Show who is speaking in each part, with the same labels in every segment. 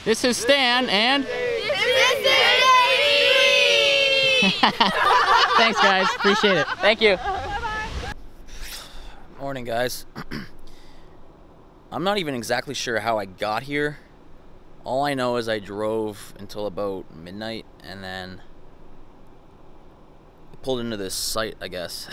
Speaker 1: This is Stan and...
Speaker 2: This is Amy!
Speaker 1: Thanks guys, appreciate it. Thank you.
Speaker 2: Bye-bye.
Speaker 1: Morning guys. I'm not even exactly sure how I got here. All I know is I drove until about midnight and then pulled into this site, I guess.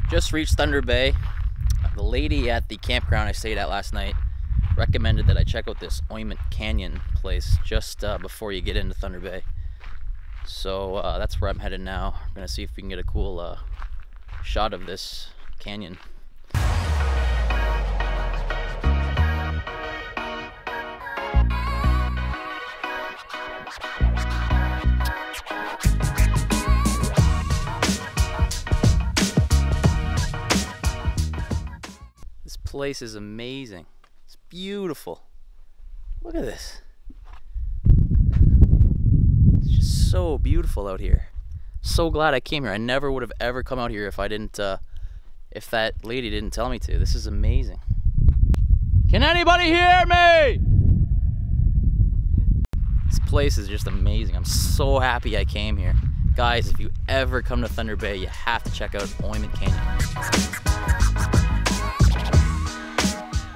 Speaker 1: Just reached Thunder Bay. The lady at the campground I stayed at last night recommended that I check out this Ointment Canyon place just before you get into Thunder Bay. So that's where I'm headed now. I'm gonna see if we can get a cool shot of this canyon. This place is amazing. It's beautiful. Look at this. It's just so beautiful out here. So glad I came here. I never would have ever come out here if I didn't, if that lady didn't tell me to. This is amazing. Can anybody hear me? This place is just amazing. I'm so happy I came here. Guys, if you ever come to Thunder Bay, you have to check out Ointment Canyon.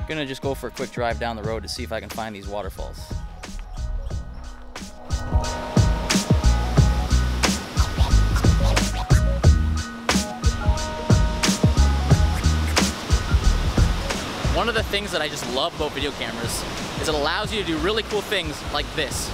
Speaker 1: Gonna just go for a quick drive down the road to see if I can find these waterfalls. One of the things that I just love about video cameras is it allows you to do really cool things like this.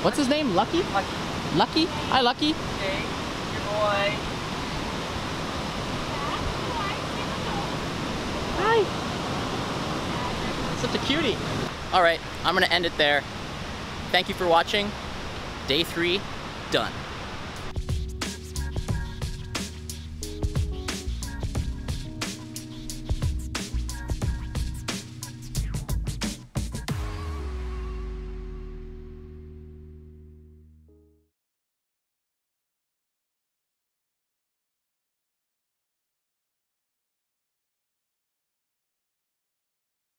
Speaker 1: What's his name? Lucky?
Speaker 3: Lucky.
Speaker 1: Lucky? Hi, Lucky.
Speaker 3: Okay, your boy.
Speaker 1: Hi. Such a cutie. All right, I'm gonna end it there. Thank you for watching. Day 3, done.